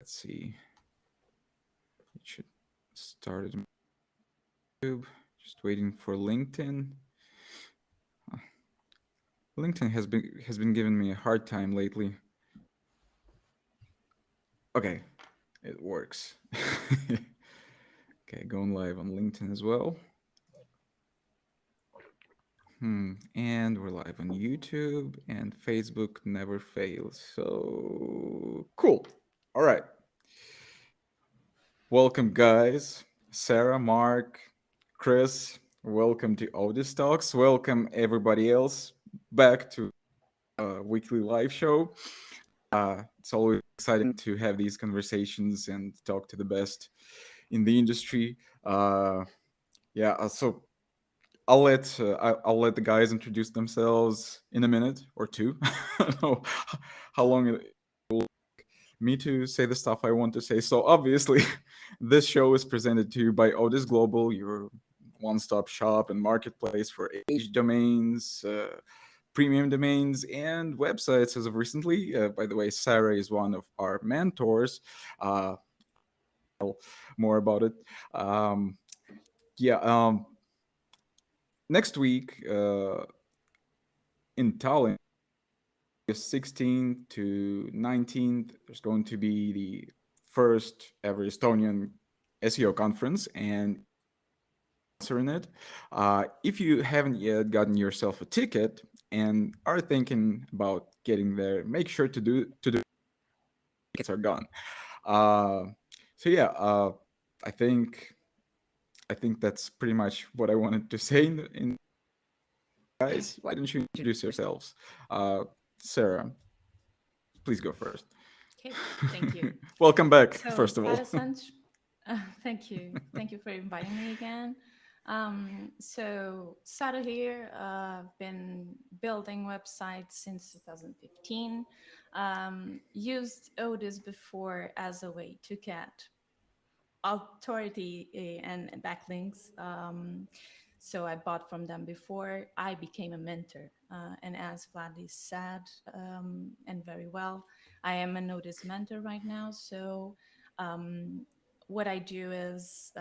Let's see. It should start at YouTube. Just waiting for LinkedIn. Uh, LinkedIn has been giving me a hard time lately. Okay, it works. Okay, going live on LinkedIn as well. And we're live on YouTube, and Facebook never fails. So cool. All right. Welcome, guys. Sarah, Mark, Chris. Welcome to Odys Talks. Welcome, everybody else, back to a weekly live show. It's always exciting to have these conversations and talk to the best in the industry. So I'll let the guys introduce themselves in a minute or two. I don't know how long it will take me to say the stuff I want to say. So obviously, this show is presented to you by Odys Global, your one-stop shop and marketplace for age domains, premium domains, and websites. As of recently, by the way, Sarah is one of our mentors. Uh, More about it. Um, yeah. Next week in Tallinn, 16th to 19th, there's going to be the first ever Estonian SEO conference and in it. If you haven't yet gotten yourself a ticket and are thinking about getting there, make sure to do tickets are gone. Uh, so yeah, I think I think that's pretty much what I wanted to say. In guys, why don't you introduce yourselves? Sarah, please go first. Okay, thank you. Welcome back, So, first of all. Sara Santos, thank you. Thank you for inviting me again. So, Sara here. I've been building websites since 2015. Used Odys before as a way to get authority and backlinks. So I bought from them before I became a mentor. And as Vladdy said, and very well, I am a Odys mentor right now. So um, what I do is,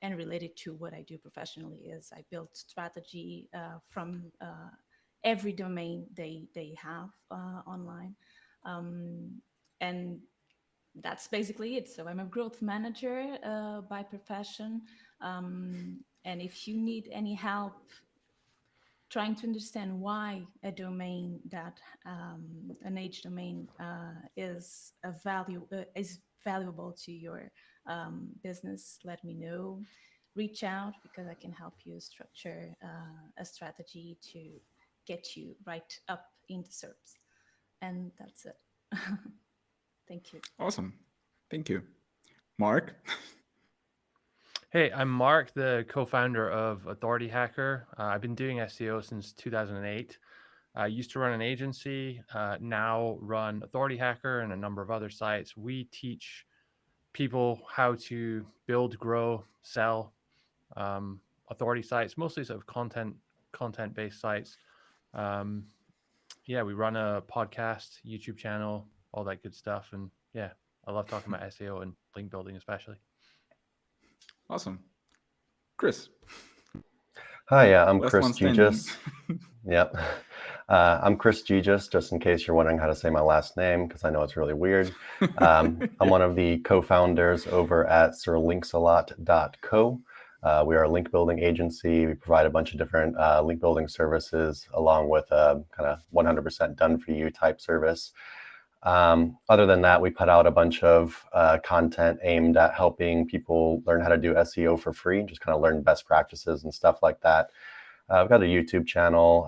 and related to what I do professionally, is I build strategy from every domain they have online. Um, and that's basically it. So I'm a growth manager by profession. And if you need any help trying to understand why a domain that an age domain is valuable to your business, let me know. Reach out because I can help you structure a strategy to get you right up in the SERPs. And that's it. Thank you. Awesome. Thank you. Mark? Hey, I'm Mark, the co-founder of Authority Hacker. I've been doing SEO since 2008. I used to run an agency, now run Authority Hacker and a number of other sites. We teach people how to build, grow, sell authority sites, mostly sort of content-based sites. Um, yeah, we run a podcast, YouTube channel, all that good stuff. And yeah, I love talking about SEO and link building, especially. Awesome. Chris, Hi, I'm last Chris one standing. Tzitzis. Yep. I'm Chris Tzitzis, just in case you're wondering how to say my last name, because I know it's really weird. I'm one of the co-founders over at SirLinksalot.co. We are a link building agency. We provide a bunch of different link building services, along with a kind of 100% done for you type service. Other than that, we put out a bunch of content aimed at helping people learn how to do SEO for free, just kind of learn best practices and stuff like that. I've got a YouTube channel,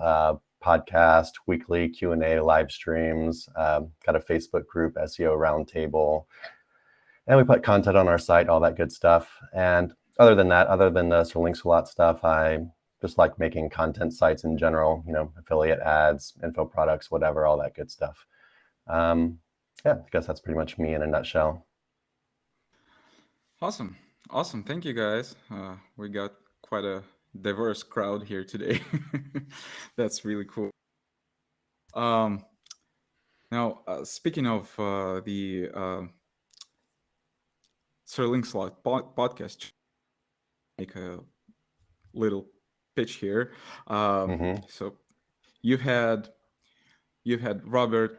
podcast, weekly Q&A live streams, got a Facebook group, SEO Roundtable, and we put content on our site, all that good stuff. And other than that, other than the SirLinksalot stuff, I just like making content sites in general, affiliate ads, info products, whatever, all that good stuff. Yeah, I guess that's pretty much me in a nutshell. Awesome. Awesome. Thank you, guys. We got quite a diverse crowd here today. That's really cool. Um, Now, speaking of the SirLinksalot podcast. Make a little pitch here. So you've had Robert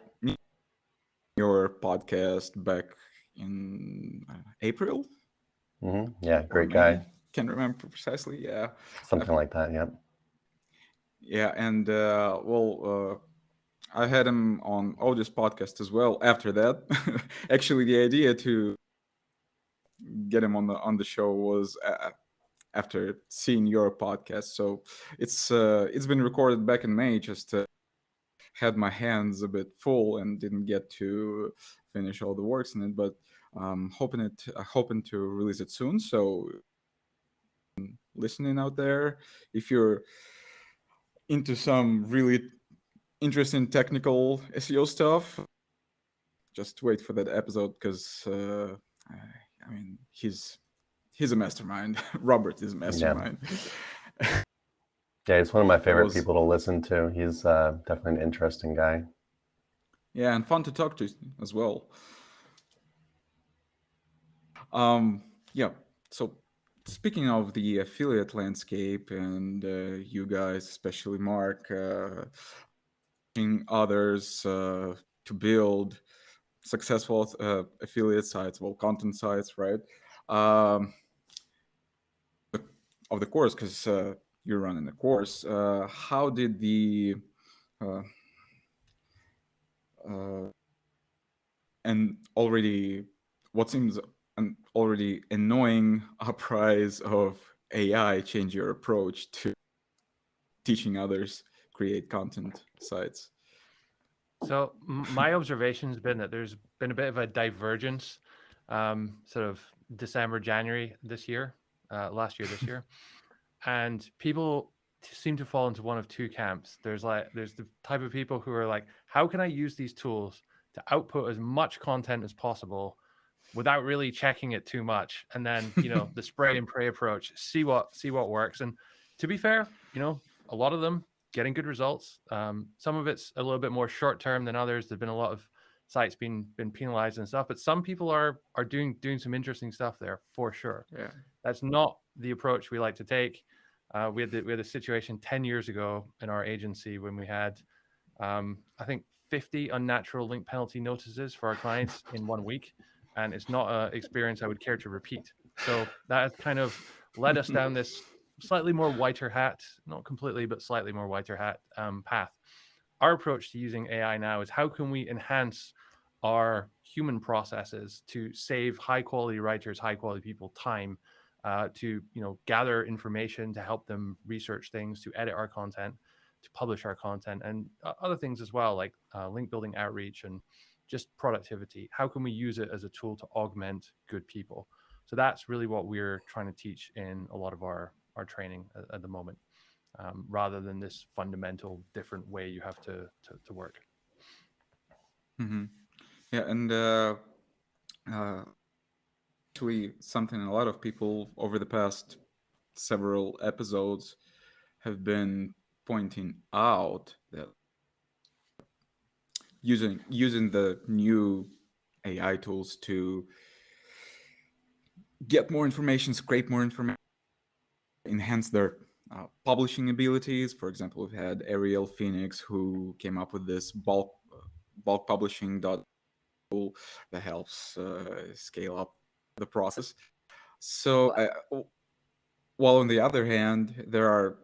your podcast back in April, Yeah, or great May. guy. Can't remember precisely. Yeah, Something like that. Yep. yeah, and I had him on Odys podcast as well. After that, actually, the idea to get him on the show was after seeing your podcast. So it's been recorded back in May. Just had my hands a bit full and didn't get to finish all the works in it, but hoping to release it soon. So listening out there, if you're into some really interesting technical SEO stuff, just wait for that episode because I mean he's a mastermind. Robert is a mastermind. Yeah, he's one of my favorite was- people to listen to. He's definitely an interesting guy. Yeah, and fun to talk to as well. Yeah. So speaking of the affiliate landscape and you guys, especially Mark, others to build successful affiliate sites, well, content sites, right? Of the course, because you're running the course. How did the and already what seems an already annoying uprise of AI change your approach to teaching others create content sites? So my observation has been that there's been a bit of a divergence, sort of December, January this year, last year, this year, and people seem to fall into one of two camps. There's the type of people who are like, how can I use these tools to output as much content as possible without really checking it too much, and then the spray and pray approach, see what works. And to be fair, a lot of them getting good results. Some of it's a little bit more short term than others. There've been a lot of sites been penalized and stuff, but some people are doing some interesting stuff there for sure. Yeah. That's not the approach we like to take. We had a situation 10 years ago in our agency when we had I think 50 unnatural link penalty notices for our clients in 1 week, and it's not an experience I would care to repeat. So that has kind of led us down this slightly more whiter hat, not completely, but slightly more whiter hat path. Our approach to using AI now is how can we enhance our human processes to save high quality writers, high quality people time to gather information, to help them research things, to edit our content, to publish our content, and other things as well, like link building outreach and just productivity. How can we use it as a tool to augment good people? So that's really what we're trying to teach in a lot of our training at the moment, rather than this fundamental different way you have to work. Mm-hmm. Yeah, and actually something a lot of people over the past several episodes have been pointing out, that using the new AI tools to get more information, scrape more information, enhance their publishing abilities. For example, we've had Ariel Phoenix, who came up with this bulk publishing tool that helps scale up the process. So, while on the other hand, there are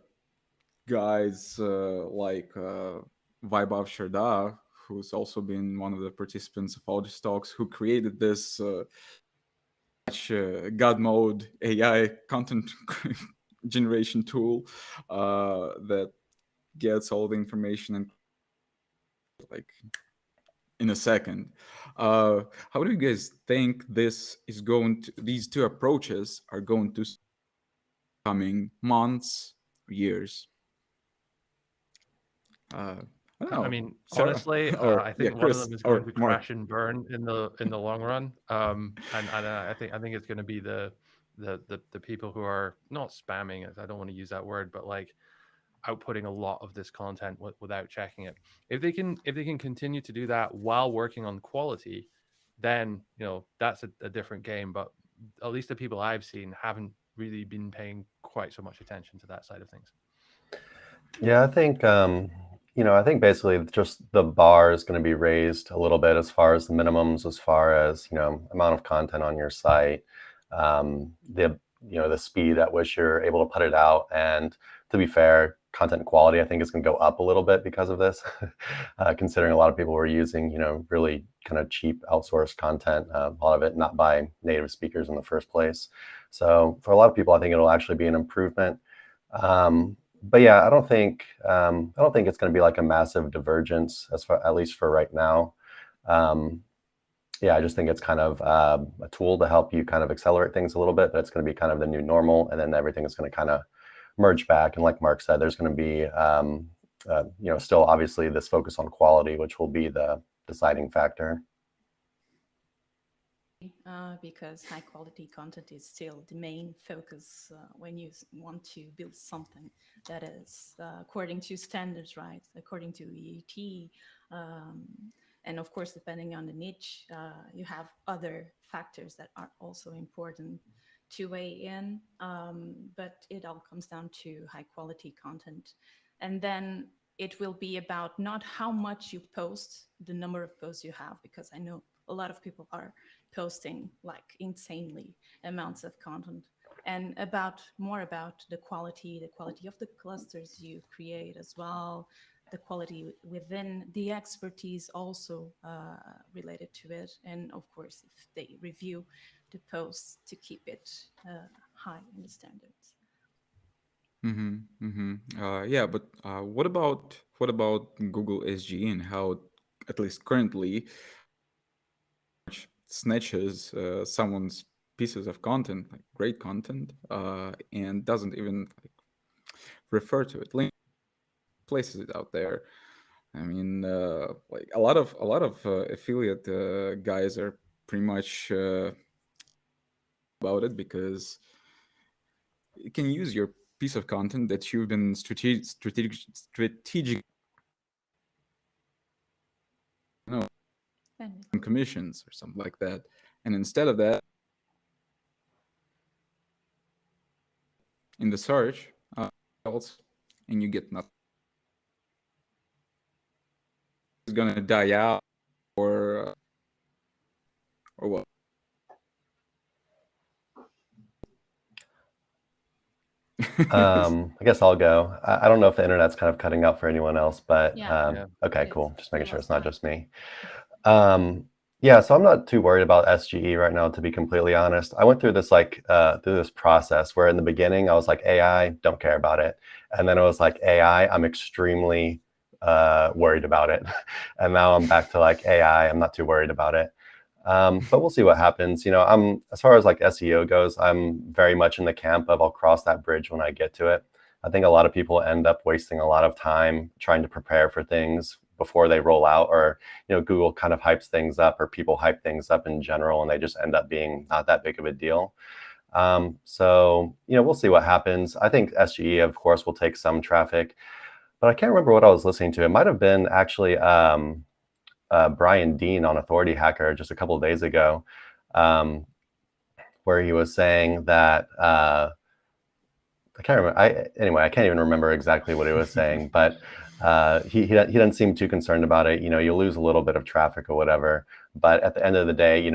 guys like Vaibhav Sharda, who's also been one of the participants of Odys Talks, who created this God mode AI content generation tool that gets all the information and like in a second. How do you guys think these two approaches are going to coming months, years? I don't know. I mean, Sarah, honestly, or I think one Chris, of them is or going to Mark. crash and burn in the long run. And I think it's going to be the people who are not spamming. I don't want to use that word, but like outputting a lot of this content without checking it. If they can continue to do that while working on quality, then that's a different game. But at least the people I've seen haven't really been paying quite so much attention to that side of things. Yeah, I think I think basically just the bar is going to be raised a little bit as far as the minimums, as far as amount of content on your site, the the speed at which you're able to put it out, and to be fair, content quality I think is going to go up a little bit because of this, considering a lot of people were using really kind of cheap outsourced content, a lot of it not by native speakers in the first place. So for a lot of people, I think it'll actually be an improvement. But yeah, I don't think it's going to be like a massive divergence at least for right now. Yeah, I just think it's kind of a tool to help you kind of accelerate things a little bit, but it's going to be kind of the new normal, and then everything is going to kind of merge back. And like Mark said, there's going to be still obviously this focus on quality, which will be the deciding factor. Because high quality content is still the main focus when you want to build something that is according to standards, right? According to EAT. And of course, depending on the niche, you have other factors that are also important to weigh in. But it all comes down to high quality content. And then it will be about not how much you post, the number of posts you have, because I know a lot of people are posting like insanely amounts of content, and more about the quality of the clusters you create as well, the quality within the expertise also related to it, and of course if they review the posts to keep it high in the standards. Yeah, but what about Google SG and how, at least currently, snatches someone's pieces of content, like great content, and doesn't even like refer to it, link places it out there. I mean, like a lot of affiliate guys are pretty much about it, because you can use your piece of content that you've been strategic, And commissions or something like that, and instead of that, in the search results, and you get nothing. It's gonna die out, or what? I guess I'll go. I don't know if the internet's kind of cutting out for anyone else, but Yeah. okay, cool. Just making sure it's not just me. Mine. Yeah, so I'm not too worried about SGE right now, to be completely honest. I went through this through this process where in the beginning I was like, AI, don't care about it, and then it was like, AI, I'm extremely worried about it, and now I'm back to like, AI, I'm not too worried about it. But we'll see what happens. I'm, as far as like SEO goes, I'm very much in the camp of I'll cross that bridge when I get to it. I think a lot of people end up wasting a lot of time trying to prepare for things before they roll out, or Google kind of hypes things up, or people hype things up in general, and they just end up being not that big of a deal. So we'll see what happens. I think SGE, of course, will take some traffic, but I can't remember what I was listening to. It might have been actually Brian Dean on Authority Hacker just a couple of days ago, where he was saying that I can't remember. I can't even remember exactly what he was saying, but he doesn't seem too concerned about it. You lose a little bit of traffic or whatever, but at the end of the day,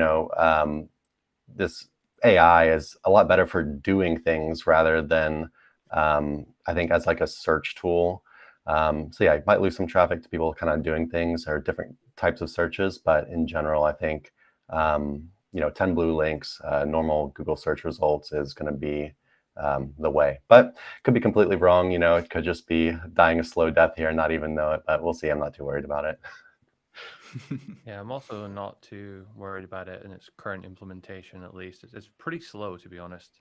this AI is a lot better for doing things rather than I think as like a search tool. So yeah, you might lose some traffic to people kind of doing things or different types of searches, but in general, I think 10 blue links, normal Google search results is going to be the way. But could be completely wrong. It could just be dying a slow death here and not even know it, but we'll see. I'm not too worried about it. Yeah, I'm also not too worried about it in its current implementation, at least. It's pretty slow, to be honest.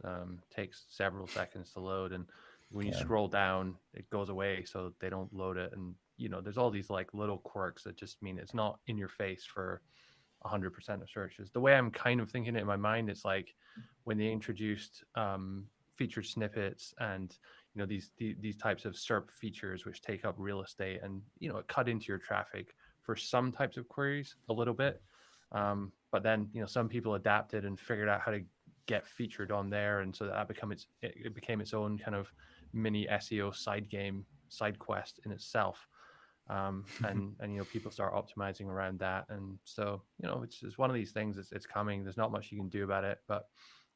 Takes several seconds to load, and when you scroll down, it goes away, so they don't load it. And there's all these like little quirks that just mean it's not in your face for 100% of searches. The way I'm kind of thinking it in my mind, it's like when they introduced featured snippets and these types of SERP features which take up real estate, and it cut into your traffic for some types of queries a little bit, but then some people adapted and figured out how to get featured on there, and so that it became its own kind of mini SEO side game, side quest in itself. And people start optimizing around that, and so it's one of these things. It's coming. There's not much you can do about it, but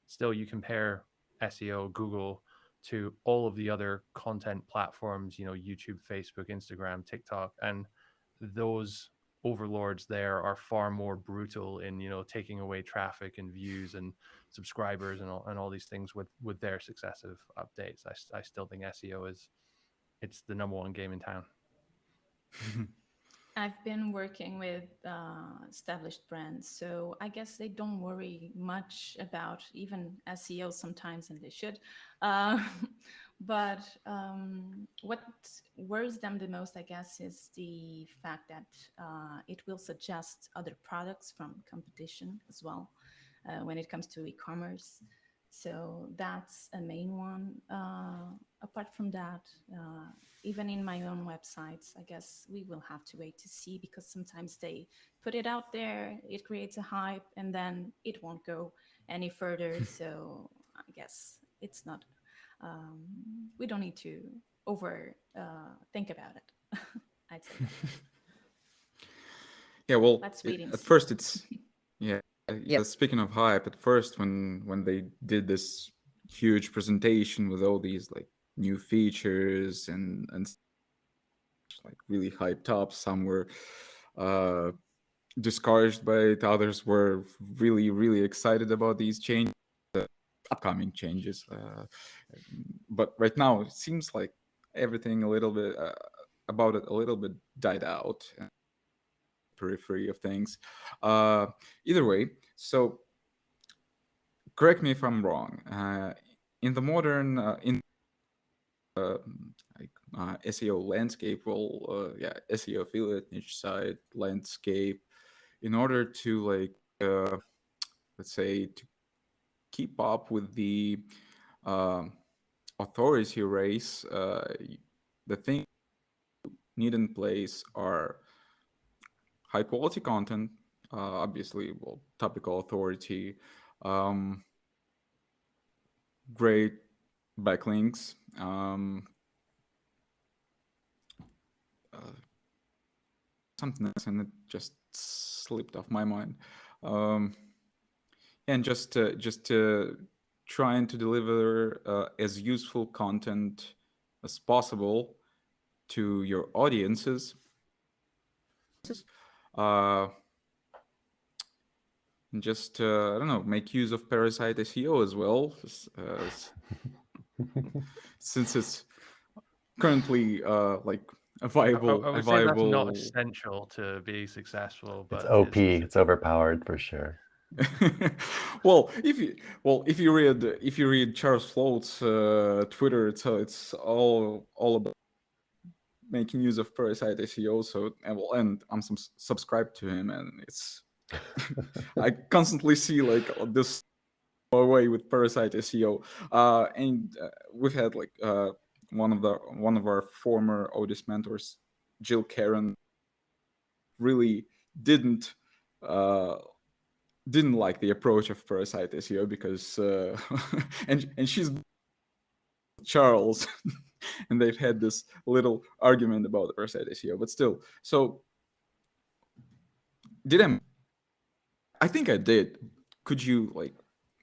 still, you compare SEO, Google, to all of the other content platforms, YouTube, Facebook, Instagram, TikTok, and those overlords there are far more brutal in taking away traffic and views and subscribers and all these things with their successive updates. I still think SEO it's the number one game in town. I've been working with established brands, so I guess they don't worry much about even SEO sometimes, and they should. Uh, but what worries them the most, I guess, is the fact that it will suggest other products from competition as well when it comes to e-commerce. So that's a main one. Apart from that, even in my own websites, I guess we will have to wait to see, because sometimes they put it out there, it creates a hype, and then it won't go any further. So I guess it's not, we don't need to think about it. I'd say that. Yeah, well, Let's wait and at see. first it's yeah. Yeah. Speaking of hype, at first when they did this huge presentation with all these like new features and like really hyped up, some were discouraged by it, others were really excited about these changes, upcoming changes. But right now it seems like everything a little bit about it a little bit died out. Periphery of things. Either way, so correct me if I'm wrong. In the modern SEO landscape, SEO affiliate niche site landscape, in order to let's say to keep up with the authority race, the thing you need in place are high quality content, obviously, well, topical authority, great backlinks, something else, and it just slipped off my mind. And just trying to deliver as useful content as possible to your audiences. And just I don't know, make use of parasite SEO as well, since it's currently like a viable. I would say that's not essential to be successful, but It's OP. It's overpowered for sure. Well, if you read Charles Float's Twitter, it's all about making use of parasite SEO. So and I'm subscribed to him, and it's I constantly see like this away with parasite SEO, and we've had like one of our former Odys mentors, Jill Karen, really didn't like the approach of parasite SEO because and she's Charles and they've had this little argument about the parasite SEO, but still. So I think I did. Could you like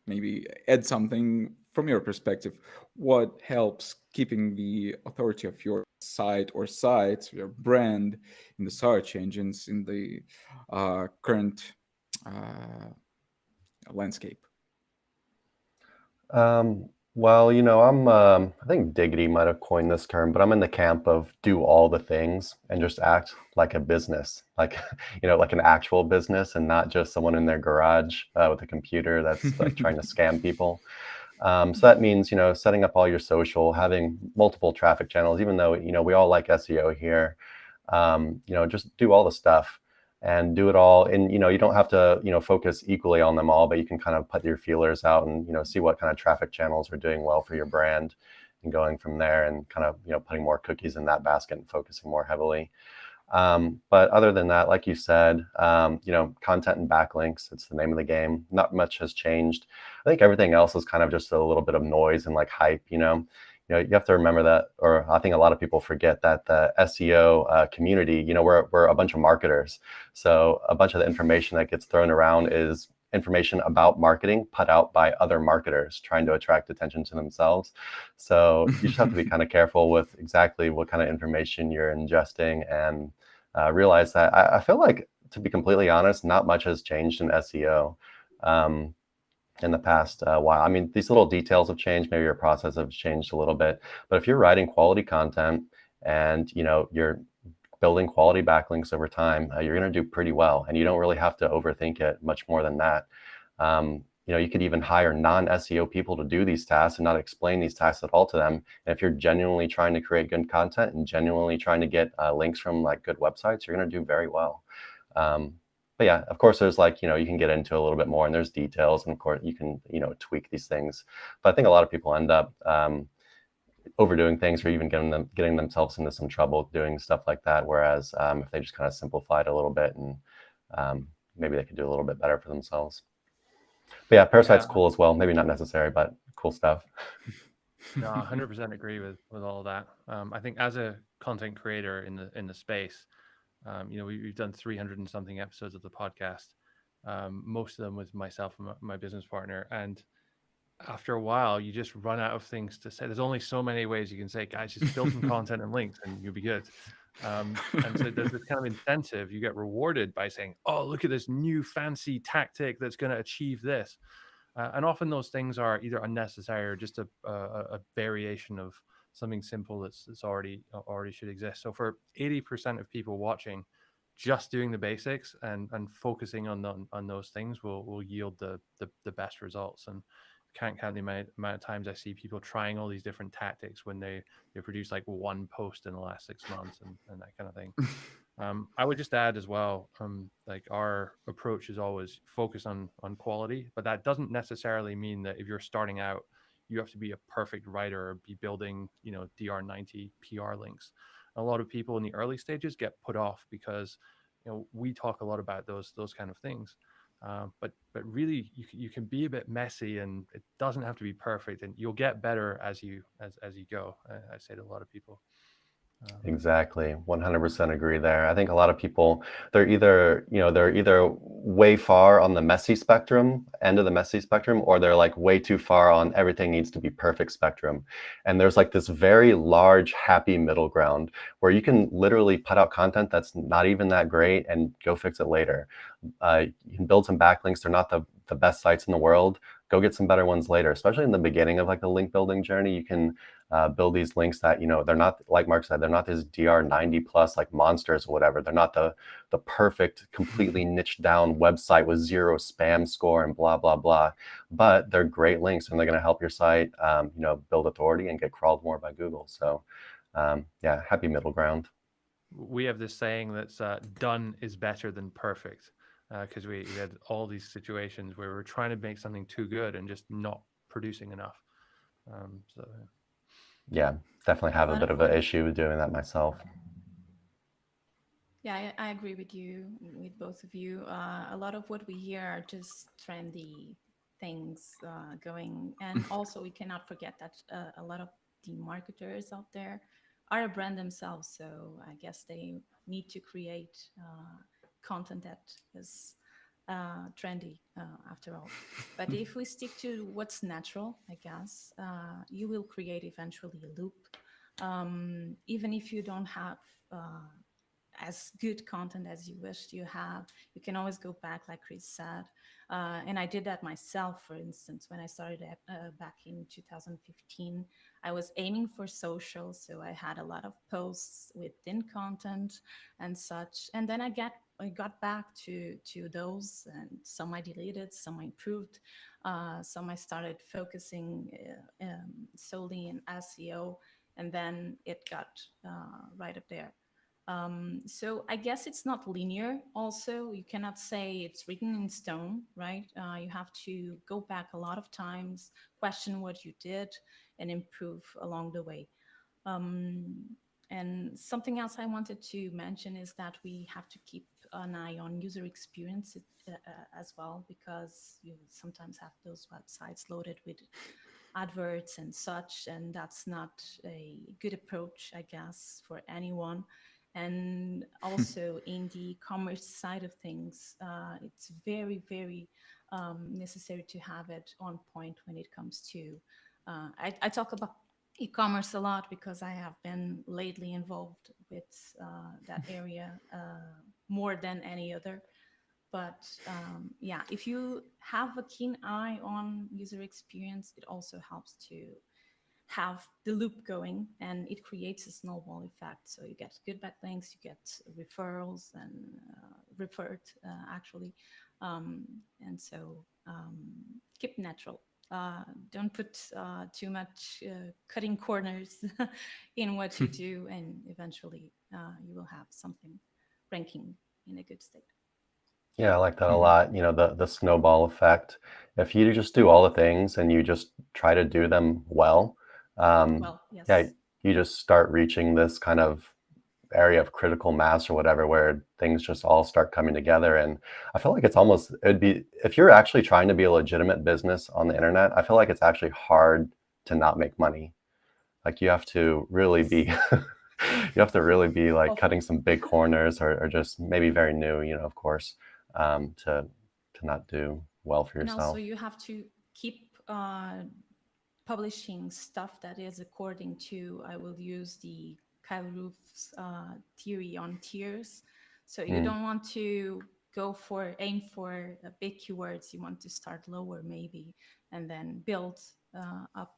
maybe add something from your perspective? What helps keeping the authority of your site or sites, your brand, in the search engines in the current landscape? Well, I think Diggity might have coined this term, but I'm in the camp of do all the things and just act like a business, like, like an actual business and not just someone in their garage with a computer that's like trying to scam people. So that means, setting up all your social, having multiple traffic channels, even though, we all like SEO here, just do all the stuff. And do it all. And, you don't have to, focus equally on them all, but you can kind of put your feelers out and, see what kind of traffic channels are doing well for your brand and going from there and kind of, putting more cookies in that basket and focusing more heavily. But other than that, like you said, content and backlinks, it's the name of the game. Not much has changed. I think everything else is kind of just a little bit of noise and like hype, you have to remember that, or I think a lot of people forget that the SEO community, we're a bunch of marketers. So a bunch of the information that gets thrown around is information about marketing put out by other marketers trying to attract attention to themselves. So you just have to be kind of careful with exactly what kind of information you're ingesting, and realize that I feel like, to be completely honest, not much has changed in SEO. In the past while. I mean, these little details have changed. Maybe your process has changed a little bit. But if you're writing quality content and you're building quality backlinks over time, you're going to do pretty well. And you don't really have to overthink it much more than that. You could even hire non-SEO people to do these tasks and not explain these tasks at all to them. And if you're genuinely trying to create good content and genuinely trying to get links from like good websites, you're going to do very well. But yeah, of course, there's like, you can get into a little bit more, and there's details, and of course you can, tweak these things. But I think a lot of people end up overdoing things, or even getting themselves into some trouble doing stuff like that. Whereas if they just kind of simplify it a little bit, and maybe they could do a little bit better for themselves. But yeah, Parasite's cool as well. Maybe not necessary, but cool stuff. No, 100% agree with all of that. I think as a content creator in the space, we've done 300 and something episodes of the podcast, most of them with myself and my business partner. And after a while, you just run out of things to say. There's only so many ways you can say, guys, just build some content and links and you'll be good. And so there's this kind of incentive. You get rewarded by saying, oh, look at this new fancy tactic that's going to achieve this. And often those things are either unnecessary or just a variation of something simple that's already should exist. So for 80% of people watching, just doing the basics and focusing on those things will yield the best results. And can't count the amount of times I see people trying all these different tactics when they produce like one post in the last 6 months and that kind of thing. I would just add as well, like our approach is always focus on quality, but that doesn't necessarily mean that if you're starting out, you have to be a perfect writer or be building, DR90 PR links. A lot of people in the early stages get put off because, we talk a lot about those kind of things. But really, you can be a bit messy, and it doesn't have to be perfect, and you'll get better as you go. I say to a lot of people. Exactly. 100% agree there. I think a lot of people, they're either way far on the messy spectrum, end of the messy spectrum, or they're like way too far on everything needs to be perfect spectrum. And there's like this very large, happy middle ground where you can literally put out content that's not even that great and go fix it later. You can build some backlinks. They're not the best sites in the world. Go get some better ones later, especially in the beginning of like the link building journey. You can build these links that, they're not, like Mark said, they're not these DR90 plus like monsters or whatever. They're not the perfect, completely niched down website with 0 spam score and blah, blah, blah. But they're great links, and they're going to help your site, build authority and get crawled more by Google. So yeah, happy middle ground. We have this saying that's done is better than perfect, because we had all these situations where we're trying to make something too good and just not producing enough. So yeah, definitely have a bit of an issue with doing that myself. Yeah, I agree with you, with both of you. A lot of what we hear are just trendy things going. And also, we cannot forget that a lot of the marketers out there are a brand themselves. So I guess they need to create content that is trendy after all. But if we stick to what's natural, I guess, you will create eventually a loop. Even if you don't have as good content as you wished you have, you can always go back, like Chris said. And I did that myself, for instance, when I started back in 2015. I was aiming for social, so I had a lot of posts with thin content and such. And then I got back to those, and some I deleted, some I improved, some I started focusing solely in SEO, and then it got right up there. So I guess it's not linear. Also, you cannot say it's written in stone, right? You have to go back a lot of times, question what you did, and improve along the way. Um, And something else I wanted to mention is that we have to keep an eye on user experience as well, because you sometimes have those websites loaded with adverts and such, and that's not a good approach, I guess, for anyone. And also in the commerce side of things, it's very, very necessary to have it on point when it comes to. I talk about e-commerce a lot because I have been lately involved with that area more than any other. But yeah, if you have a keen eye on user experience, it also helps to have the loop going, and it creates a snowball effect. So you get good backlinks, you get referrals and referred actually. And so keep natural. Don't put too much cutting corners in what you do, and eventually you will have something ranking in a good state. Yeah, I like that a lot. You know, the snowball effect. If you just do all the things and you just try to do them well, Well, yes. yeah, you just start reaching this kind of area of critical mass or whatever, where things just all start coming together. And I feel like it'd be, if you're actually trying to be a legitimate business on the internet, I feel like it's actually hard to not make money. Like you have to really be, you have to really be like cutting some big corners, or just maybe very new, you know, of course, to not do well for And yourself. also you have to keep publishing stuff that is according to, I will use the Kyle Roof's theory on tiers. So you don't want to aim for big keywords. You want to start lower maybe, and then build up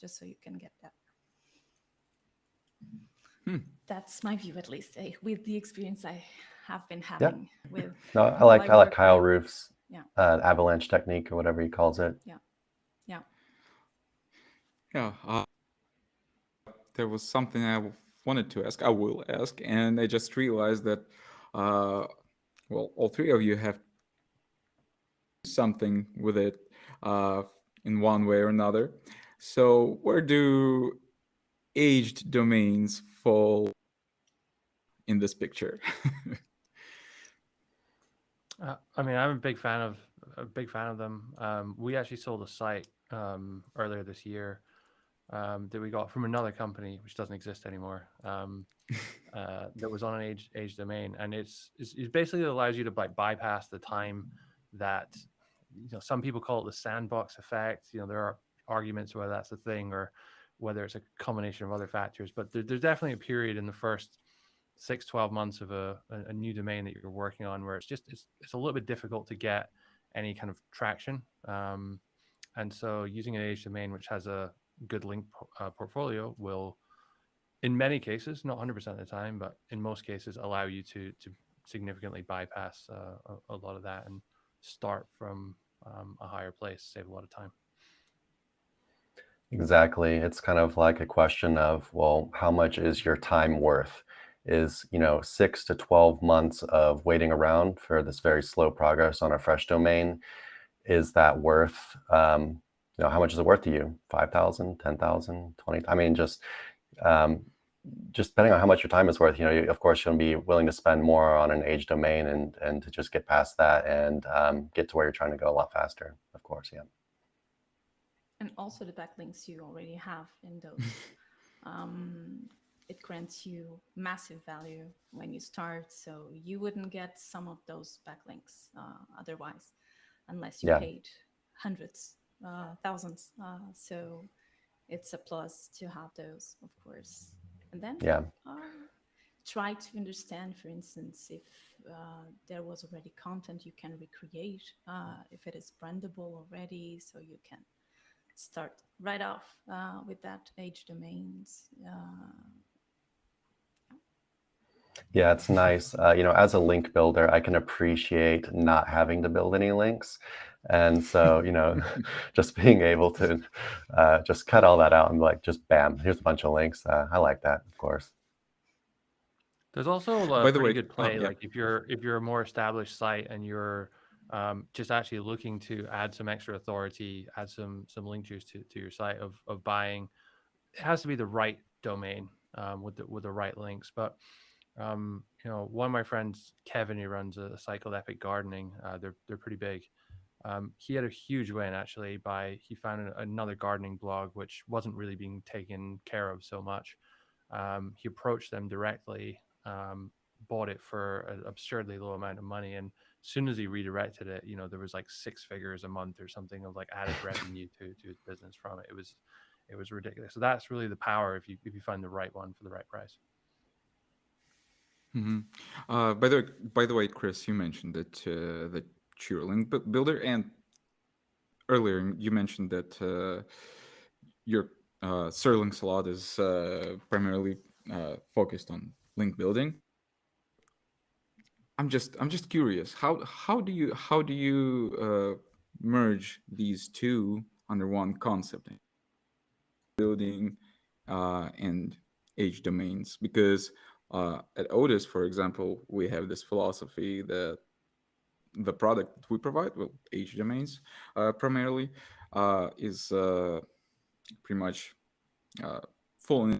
just so you can get that. That's my view, at least, with the experience I have been having with. No, I like Kyle Roof's avalanche technique, or whatever he calls it. Yeah. There was something I wanted to ask. I will ask, and I just realized that, well, all three of you have something with it in one way or another. So, where do aged domains fall in this picture? I mean, I'm a big fan of them. We actually sold a site earlier this year that we got from another company which doesn't exist anymore. That was on an age domain, and it's basically allows you to bypass the time that, you know, some people call it the sandbox effect. You know, there are arguments whether that's a thing or whether it's a combination of other factors, but there's definitely a period in the first 6-12 months of a new domain that you're working on where it's a little bit difficult to get any kind of traction. And so using an age domain which has a good link portfolio will, in many cases, not 100% of the time, but in most cases, allow you to significantly bypass a lot of that and start from a higher place, save a lot of time. Exactly. It's kind of like a question of, well, how much is your time worth? Is, you know, 6 to 12 months of waiting around for this very slow progress on a fresh domain, is that worth, you know, how much is it worth to you? 5,000, 10,000, 20? I mean, just depending on how much your time is worth, you know, of course, you'll be willing to spend more on an age domain and to just get past that and get to where you're trying to go a lot faster, of course. Yeah. And also the backlinks you already have in those. It grants you massive value when you start. So you wouldn't get some of those backlinks otherwise, unless you paid hundreds, thousands. So it's a plus to have those, of course. And then try to understand, for instance, if there was already content you can recreate, if it is brandable already, so you can start right off with that age domains. Yeah, it's nice. You know, as a link builder, I can appreciate not having to build any links. And so, you know, just being able to just cut all that out and like, just bam, here's a bunch of links. I like that, of course. There's also a pretty good play. Like if you're a more established site and you're just actually looking to add some extra authority, add some link juice to your site of buying, it has to be the right domain. with the right links. But one of my friends, Kevin, he runs a site called Epic Gardening. They're pretty big. He had a huge win actually by he found another gardening blog which wasn't really being taken care of so much. He approached them directly, bought it for an absurdly low amount of money, and as soon as he redirected it, there was like 6 figures a month or something of like added revenue to his business from it. It was ridiculous. So that's really the power if you find the right one for the right price. Hmm. By the way, Chris, you mentioned that you're a link builder, and earlier you mentioned that your SirLinksalot is primarily focused on link building. I'm just curious, how do you merge these two under one concept, building and age domains? Because at Odys, for example, we have this philosophy that the product that we provide, well, age domains primarily, is pretty much falling.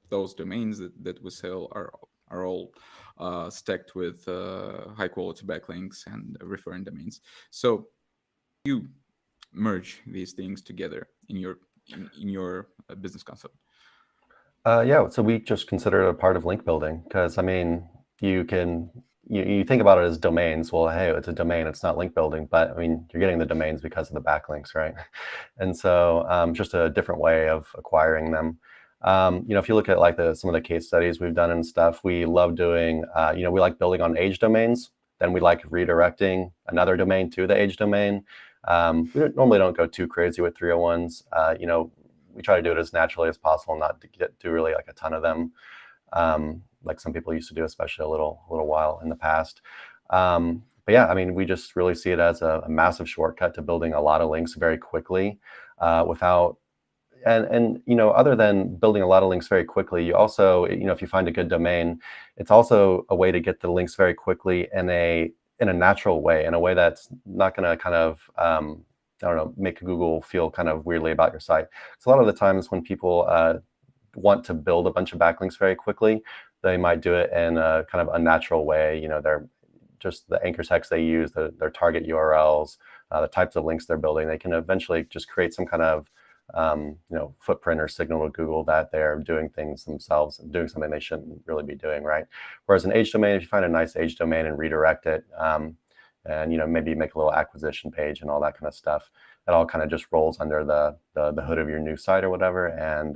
Those domains that we sell are all stacked with high quality backlinks and referring domains. So you merge these things together in your business concept. Yeah, so we just consider it a part of link building because I mean, you think about it as domains. Well, hey, it's a domain, it's not link building, but I mean, you're getting the domains because of the backlinks, right? And so just a different way of acquiring them. If you look at like some of the case studies we've done and stuff, we love doing, we like building on age domains. Then we like redirecting another domain to the age domain. Normally don't go too crazy with 301s. We try to do it as naturally as possible, not to do really like a ton of them, like some people used to do, especially a little while in the past. But yeah, I mean, we just really see it as a massive shortcut to building a lot of links very quickly, without other than building a lot of links very quickly, you also, if you find a good domain, it's also a way to get the links very quickly in a natural way, in a way that's not going to kind of I don't know, make Google feel kind of weirdly about your site. So a lot of the times when people want to build a bunch of backlinks very quickly, they might do it in a kind of unnatural way. They're just the anchor text they use, their target URLs, the types of links they're building. They can eventually just create some kind of footprint or signal to Google that they're doing things themselves, doing something they shouldn't really be doing, right? Whereas an age domain, if you find a nice age domain and redirect it, and maybe make a little acquisition page and all that kind of stuff, it all kind of just rolls under the hood of your new site or whatever. And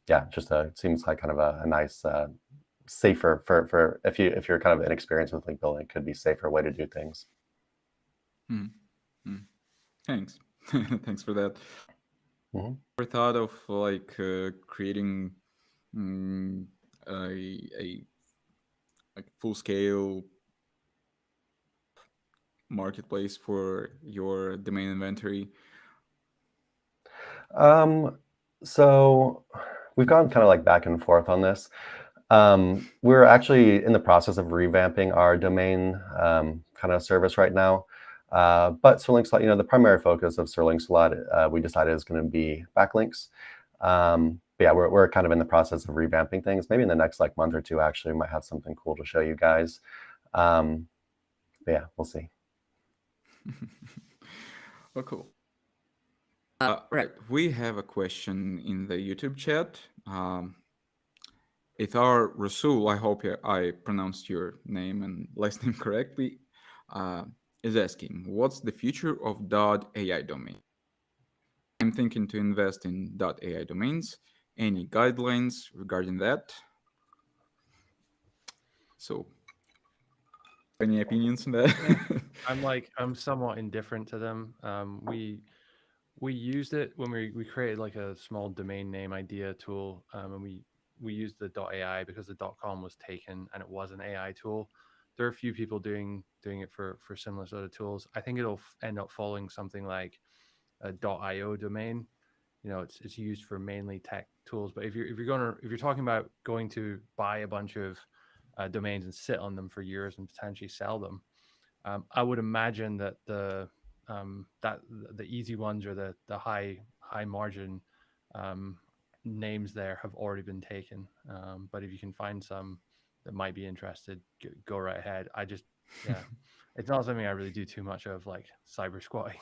yeah, just it seems like kind of a nice, safer for if you're kind of inexperienced with link building, it could be a safer way to do things. Thanks. Thanks for that. Mm-hmm. Ever thought of like creating a like full scale marketplace for your domain inventory? So we've gone kind of like back and forth on this. We're actually in the process of revamping our domain kind of service right now. But SirLinksalot, the primary focus of SirLinksalot, we decided is going to be backlinks. But yeah, we're kind of in the process of revamping things. Maybe in the next like month or two, actually, we might have something cool to show you guys. But yeah, we'll see. Oh, cool. Right, we have a question in the YouTube chat. Ithar Rasul, I hope I pronounced your name and last name correctly, is asking, what's the future of .ai domain? I'm thinking to invest in .ai domains. Any guidelines regarding that? So, any opinions on that? Yeah. I'm somewhat indifferent to them. We used it when we created like a small domain name idea tool, and we used the .ai because the .com was taken and it was an AI tool. There are a few people doing it for similar sort of tools. I think it'll end up following something like a .io domain. It's used for mainly tech tools. But if you're talking about going to buy a bunch of domains and sit on them for years and potentially sell them, I would imagine that the easy ones or the high margin names there have already been taken. But if you can find some that might be interested, go right ahead. Yeah, it's not something I really do too much of, like cyber squatting.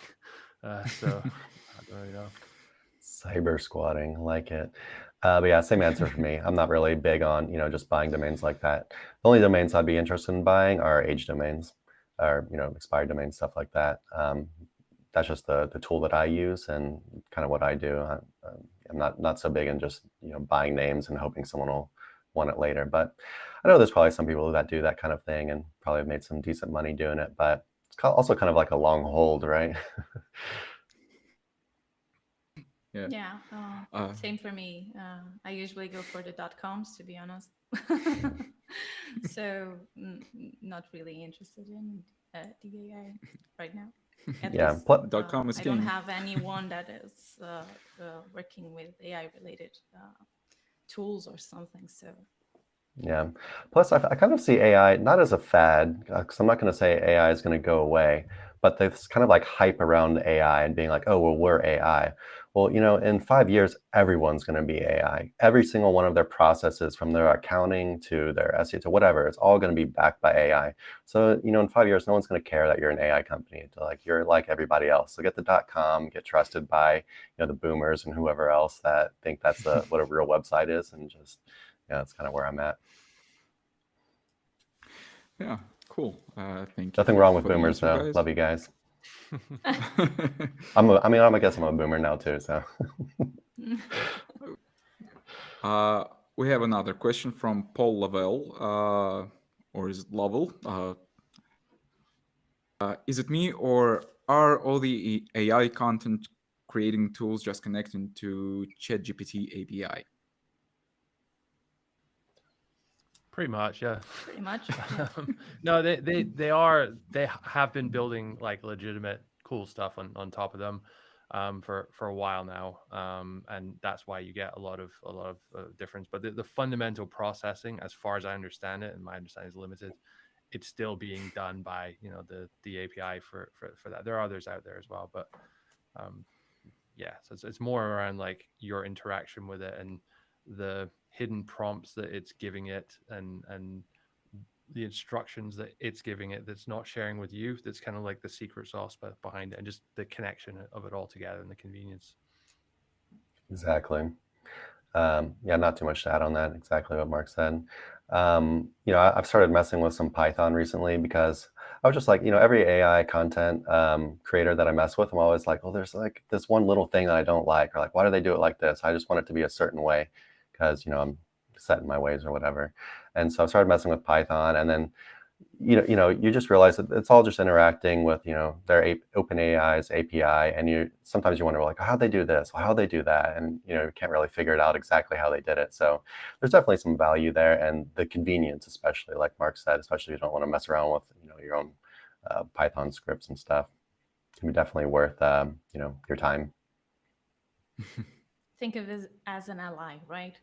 So I don't really know. Cyber squatting, like it. But yeah, same answer for me. I'm not really big on, just buying domains like that. The only domains I'd be interested in buying are age domains or, expired domains, stuff like that. That's just the tool that I use and kind of what I do. I'm not so big in just, buying names and hoping someone will want it later. But I know there's probably some people that do that kind of thing and probably have made some decent money doing it. But it's also kind of like a long hold, right? Yeah. Yeah, same for me. I usually go for the .coms, to be honest. So not really interested in the AI right now. At Yeah, least .com is I don't king. have anyone that is working with AI related tools or something. So Yeah. Plus, I kind of see AI not as a fad, because I'm not going to say AI is going to go away, but this kind of like hype around AI and being like, oh, well, we're AI. Well, in 5 years, everyone's going to be AI. Every single one of their processes, from their accounting to their SEO to whatever, it's all going to be backed by AI. So, in 5 years, no one's going to care that you're an AI company. You're like everybody else. So get the .com, get trusted by, the boomers and whoever else that think that's what a real website is, and just, that's kind of where I'm at. Yeah, cool. Thank you. Nothing wrong with for the boomers, answer, though. guys. Love you guys. I guess I'm a boomer now too. So we have another question from Paul Lavelle, or is it Lovell? Is it me, or are all the AI content creating tools just connecting to ChatGPT API? Pretty much, yeah. pretty much, yeah. No, they have been building like legitimate cool stuff on top of them for a while now, and that's why you get a lot of difference. But the fundamental processing, as far as I understand it, and my understanding is limited, it's still being done by the API for that. There are others out there as well, but yeah, so it's more around like your interaction with it and the hidden prompts that it's giving it, and the instructions that it's giving it that's not sharing with you. That's kind of like the secret sauce behind it, and just the connection of it all together and the convenience. exactly. Yeah, not too much to add on that. Exactly what Mark said. I've started messing with some Python recently because I was just like, every AI content creator that I mess with, I'm always like, well, there's like this one little thing that I don't like, or like, why do they do it like this? I just want it to be a certain way because, I'm set in my ways or whatever. And so I started messing with Python, and then you just realize that it's all just interacting with, their OpenAI's API. And sometimes you wonder, like, how'd they do this? Well, how'd they do that? And, you can't really figure it out exactly how they did it. So there's definitely some value there, and the convenience, especially like Mark said, especially if you don't want to mess around with, your own Python scripts and stuff, can be definitely worth, your time. Think of it as an ally, right?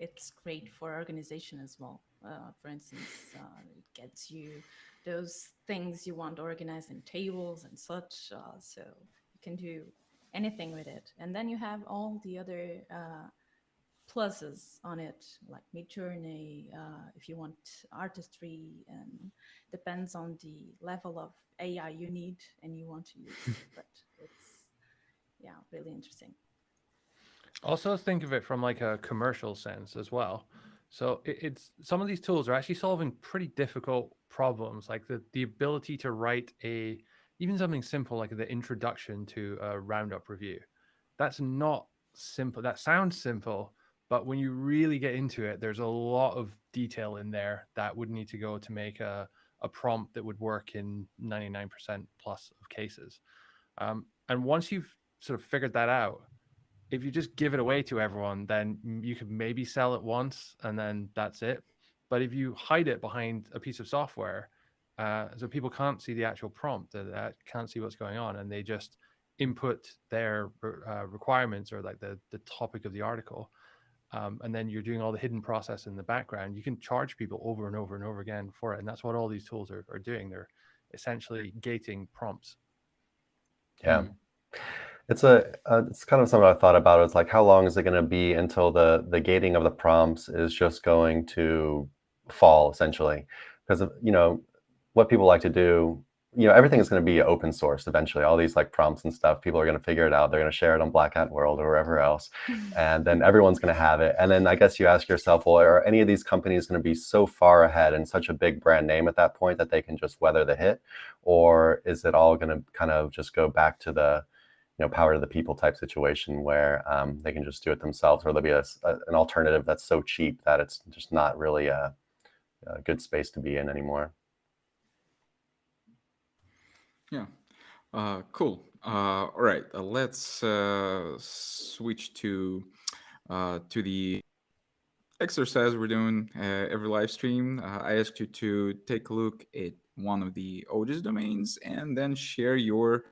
It's great for organization as well. For instance, it gets you those things you want organized in tables and such. So you can do anything with it. And then you have all the other pluses on it, like Midjourney, if you want artistry, and depends on the level of AI you need and you want to use. But it's, yeah, really interesting. Also, think of it from like a commercial sense as well. So it's some of these tools are actually solving pretty difficult problems, like the ability to write even something simple like the introduction to a roundup review. That's not simple. That sounds simple, but when you really get into it, there's a lot of detail in there that would need to go to make a prompt that would work in 99% plus of cases. And once you've sort of figured that out, if you just give it away to everyone, then you could maybe sell it once and then that's it. But if you hide it behind a piece of software, so people can't see the actual prompt, can't see what's going on, and they just input their requirements or like the topic of the article, and then you're doing all the hidden process in the background, you can charge people over and over and over again for it. And that's what all these tools are doing. They're essentially gating prompts. Yeah. It's kind of something I thought about. It's like, how long is it going to be until the gating of the prompts is just going to fall, essentially? Because what people like to do, everything is going to be open source eventually. All these like prompts and stuff, people are going to figure it out. They're going to share it on Black Hat World or wherever else, and then everyone's going to have it. And then I guess you ask yourself, well, are any of these companies going to be so far ahead and such a big brand name at that point that they can just weather the hit, or is it all going to kind of just go back to the power to the people type situation where they can just do it themselves, or there'll be an alternative that's so cheap that it's just not really a good space to be in anymore. Yeah. Cool. All right. Let's switch to the exercise we're doing every live stream. I asked you to take a look at one of the Odys domains and then share your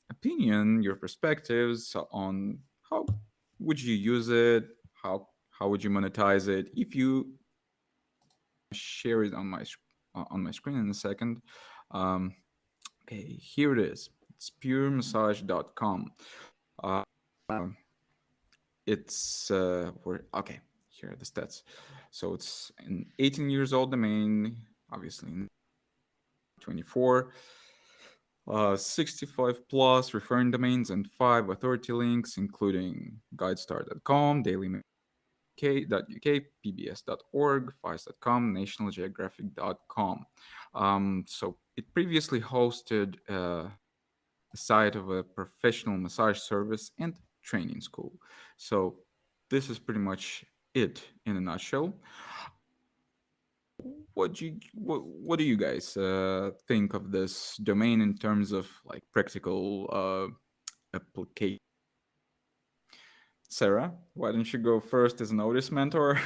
opinion, your perspectives on how would you use it, how would you monetize it. If you share it on my screen in a second. Um, okay, here it is. It's puremassage.com. Uh, it's where okay. Here are the stats. So it's an 18 years old domain, obviously 24. 65 plus referring domains and 5 authority links, including guidestar.com, dailymail.uk, pbs.org, vice.com, nationalgeographic.com. So it previously hosted a site of a professional massage service and training school. So this is pretty much it in a nutshell. What do you guys think of this domain in terms of like practical application? Sarah, why don't you go first as an Odys mentor?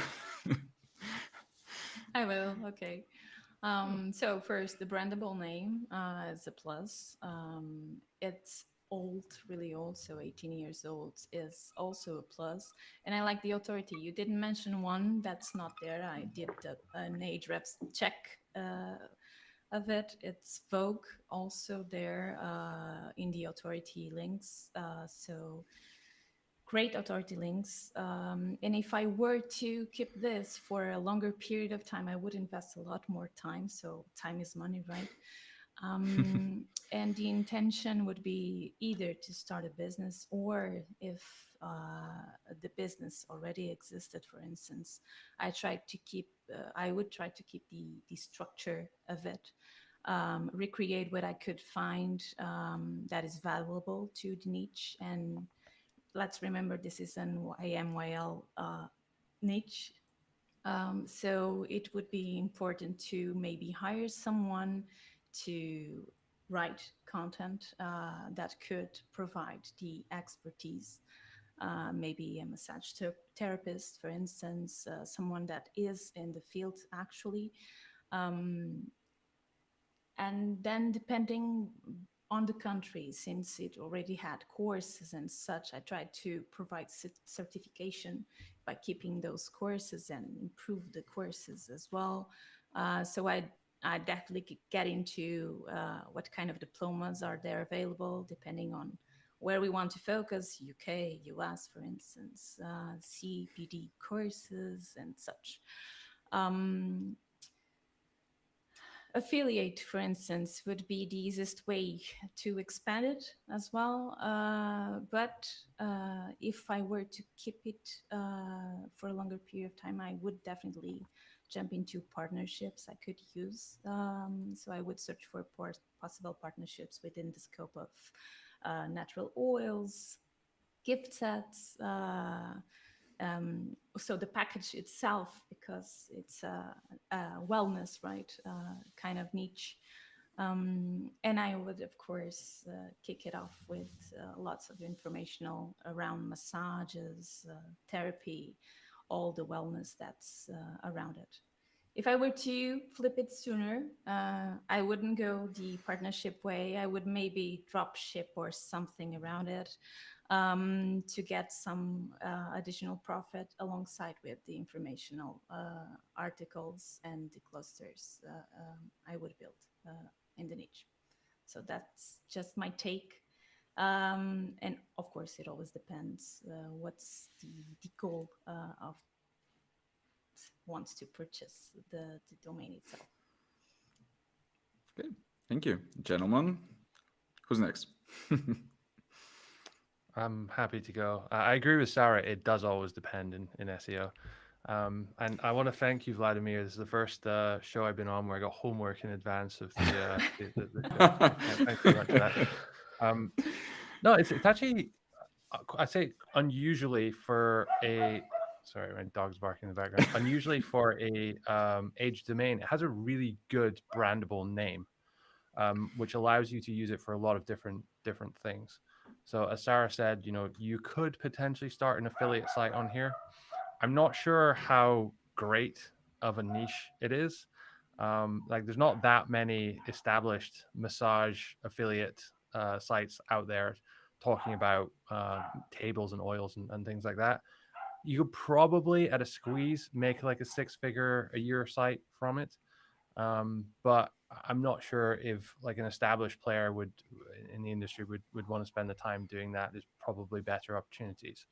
I will. Okay. So first, the brandable name is a plus. It's old, really old, so 18 years old is also a plus. And I like the authority. You didn't mention one that's not there. I did an age reps check of it. It's Vogue also there in the authority links. So great authority links. And if I were to keep this for a longer period of time, I would invest a lot more time. So time is money, right? And the intention would be either to start a business, or if the business already existed, for instance, I would try to keep the structure of it, recreate what I could find that is valuable to the niche. And let's remember, this is an IMYL niche. So it would be important to maybe hire someone to write content that could provide the expertise. Maybe a massage therapist, for instance, someone that is in the field actually. Um, and then depending on the country, since it already had courses and such, I tried to provide certification by keeping those courses and improve the courses as well. So I definitely could get into what kind of diplomas are there available, depending on where we want to focus: UK, US, for instance, CPD courses and such. Um, Affiliate, for instance, would be the easiest way to expand it as well. But if I were to keep it for a longer period of time, I would definitely jump into partnerships I could use. So I would search for possible partnerships within the scope of natural oils, gift sets. So the package itself, because it's a wellness, right, kind of niche. And I would, of course, kick it off with lots of informational around massages, therapy, all the wellness that's around it. If I were to flip it sooner, I wouldn't go the partnership way. I would maybe drop ship or something around it, to get some additional profit alongside with the informational articles and the clusters I would build in the niche. So that's just my take. And of course, it always depends what's the goal of wants to purchase the domain itself. Okay, thank you, gentlemen. Who's next? I'm happy to go. I agree with Sarah. It does always depend in SEO. And I want to thank you, Vladimir. This is the first show I've been on where I got homework in advance of the show. Thanks very much for that. No, it's actually, I say unusually for a, sorry, my dog's barking in the background. Unusually for a age domain, it has a really good brandable name, which allows you to use it for a lot of different things. So as Sarah said, you could potentially start an affiliate site on here. I'm not sure how great of a niche it is. Like there's not that many established massage affiliate sites out there talking about tables and oils and things like that. You could probably at a squeeze make like a 6-figure a year site from it. But I'm not sure if like an established player would in the industry would want to spend the time doing that. There's probably better opportunities.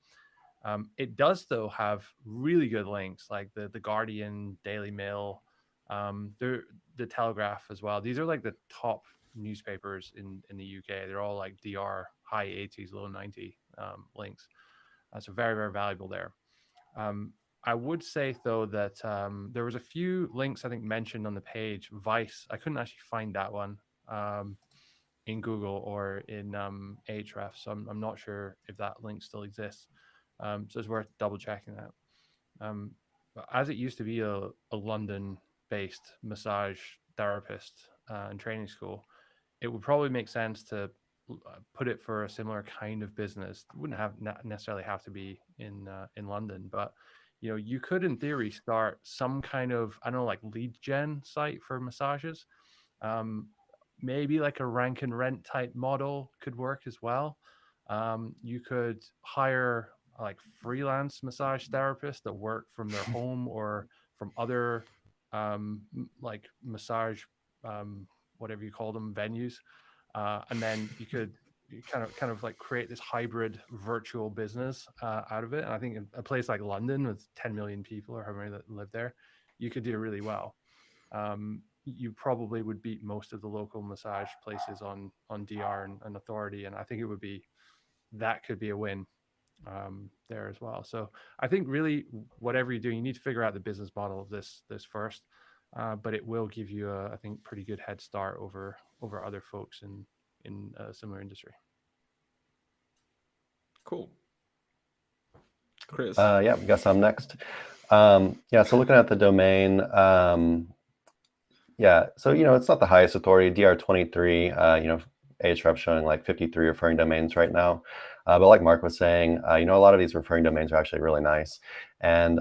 It does though have really good links like the Guardian, Daily Mail, the Telegraph as well. These are like the top newspapers in the UK. They're all like DR high 80s, low 90 links. So very, very valuable there. I would say though that there was a few links I think mentioned on the page. Vice, I couldn't actually find that one in Google or in Ahrefs, so I'm not sure if that link still exists. So it's worth double checking that. But as it used to be a London-based massage therapist and training school, it would probably make sense to put it for a similar kind of business. It wouldn't have necessarily have to be in London, but you could in theory start some kind of, I don't know, like lead gen site for massages. Maybe like a rank and rent type model could work as well. You could hire like freelance massage therapists that work from their home or from other like massage whatever you call them venues, and then you could kind of like create this hybrid virtual business out of it. And I think in a place like London with 10 million people or how many that live there, you could do really well. You probably would beat most of the local massage places on DR and authority, and I think that could be a win there as well. So I think really whatever you're doing, you need to figure out the business model of this first, but it will give you I think pretty good head start over other folks in a similar industry. Cool. Chris. Yeah, I guess I'm next. Yeah, so looking at the domain, yeah, so it's not the highest authority, DR23, Ahrefs showing like 53 referring domains right now. But like Mark was saying, a lot of these referring domains are actually really nice. And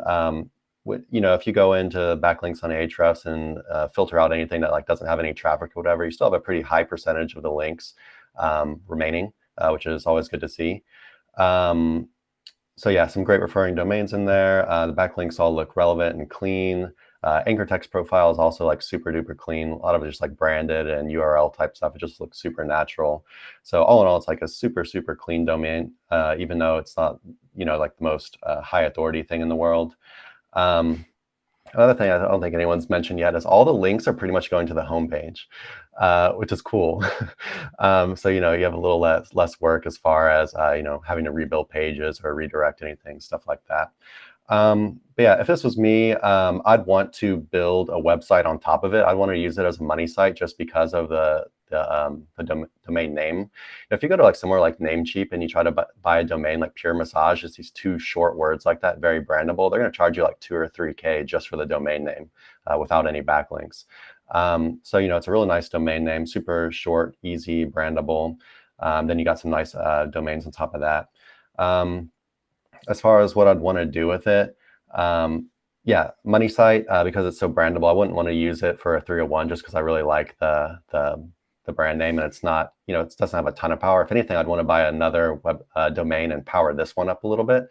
if you go into backlinks on Ahrefs and filter out anything that like doesn't have any traffic or whatever, you still have a pretty high percentage of the links remaining, which is always good to see. So yeah, some great referring domains in there. The backlinks all look relevant and clean. Anchor text profile is also like super duper clean. A lot of it just like branded and URL type stuff. It just looks super natural. So all in all, it's like a super, super clean domain, even though it's not, like the most high authority thing in the world. Another thing I don't think anyone's mentioned yet is all the links are pretty much going to the homepage, which is cool. So, you have a little less work as far as, having to rebuild pages or redirect anything, stuff like that. But yeah, if this was me, I'd want to build a website on top of it. I'd want to use it as a money site just because of the domain name. If you go to like somewhere like Namecheap and you try to buy a domain like Pure Massage, just these 2 short words like that, very brandable, they're going to charge you like 2 or 3K just for the domain name without any backlinks. So, it's a really nice domain name, super short, easy, brandable. Then you got some nice domains on top of that. As far as what I'd want to do with it, yeah, money site, because it's so brandable, I wouldn't want to use it for a 301 just because I really like the brand name, and it's not, it doesn't have a ton of power. If anything, I'd want to buy another web domain and power this one up a little bit.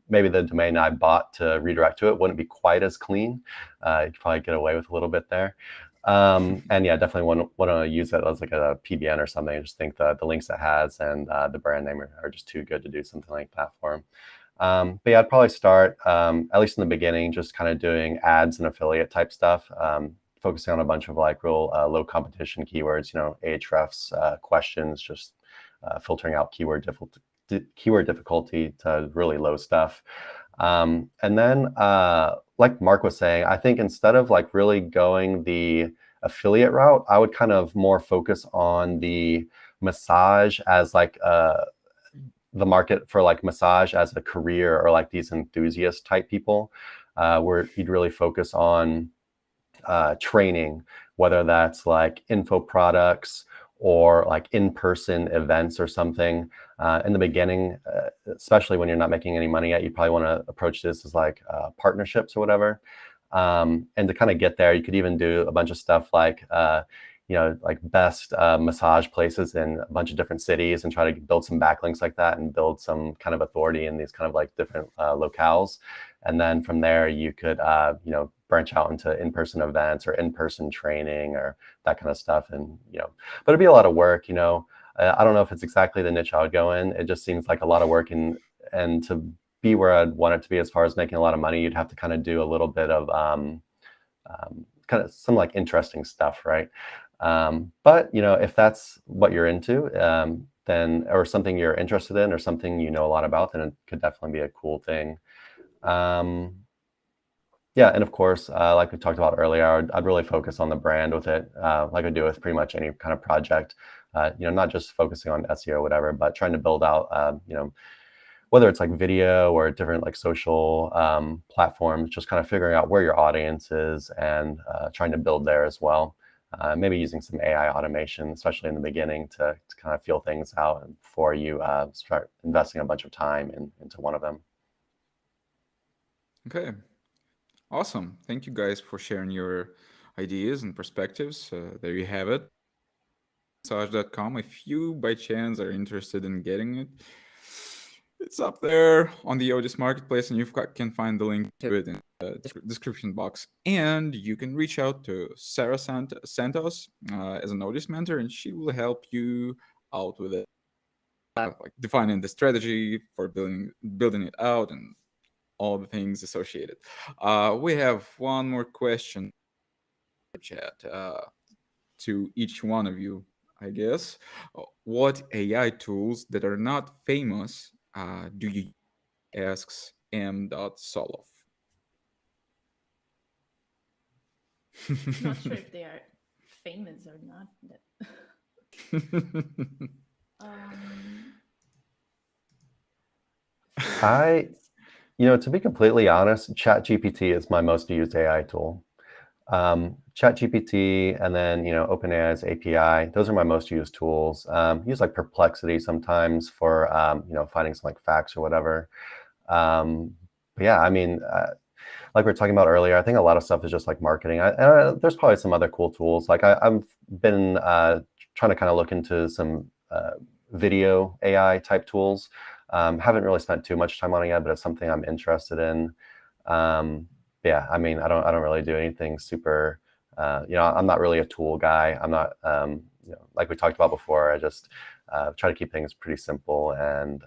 Maybe the domain I bought to redirect to it wouldn't be quite as clean. You'd probably get away with a little bit there. And yeah, definitely want to use it as like a PBN or something. I just think the links it has and the brand name are just too good to do something like that for. But yeah, I'd probably start, at least in the beginning, just kind of doing ads and affiliate type stuff, focusing on a bunch of like real low competition keywords, Ahrefs, questions, just filtering out keyword difficulty to really low stuff. And then, like Mark was saying, I think instead of like really going the affiliate route, I would kind of more focus on the massage as like the market for like massage as a career, or like these enthusiast type people, where you'd really focus on training, whether that's like info products or like in-person events or something. In the beginning, especially when you're not making any money yet, you probably want to approach this as like partnerships or whatever. And to kind of get there, you could even do a bunch of stuff like like best massage places in a bunch of different cities, and try to build some backlinks like that and build some kind of authority in these kind of like different locales. And then from there, you could branch out into in-person events or in-person training or that kind of stuff. And but it'd be a lot of work. I don't know if it's exactly the niche I would go in. It just seems like a lot of work, and to be where I'd want it to be as far as making a lot of money, you'd have to kind of do a little bit of kind of some like interesting stuff, right? But if that's what you're into, then, or something you're interested in, or something you know a lot about, then it could definitely be a cool thing. Yeah, and of course, like we talked about earlier, I'd really focus on the brand with it, like I do with pretty much any kind of project. Not just focusing on SEO or whatever, but trying to build out, whether it's like video or different like social platforms, just kind of figuring out where your audience is and trying to build there as well. Maybe using some AI automation, especially in the beginning, to kind of feel things out before you start investing a bunch of time into one of them. Okay. Awesome. Thank you guys for sharing your ideas and perspectives. There you have it. Massage.com. If you by chance are interested in getting it, it's up there on the Odys marketplace, and you can find the link to it in the description box. And you can reach out to Sara Santos as an Odys mentor, and she will help you out with it, like defining the strategy for building it out and all the things associated. We have one more question in the chat to each one of you, I guess. What AI tools that are not famous do you use? Asks M. Soloff. Not sure if they are famous or not. Um, To be completely honest, ChatGPT is my most used AI tool. ChatGPT, and then OpenAI's API. Those are my most used tools. Use like Perplexity sometimes for finding some like facts or whatever. But yeah, I mean, like we were talking about earlier, I think a lot of stuff is just like marketing. There's probably some other cool tools. Like I've been trying to kind of look into some video AI type tools. Haven't really spent too much time on it yet, but it's something I'm interested in. Yeah, I mean, I don't really do anything super. I'm not really a tool guy. I'm not, like we talked about before. I just try to keep things pretty simple and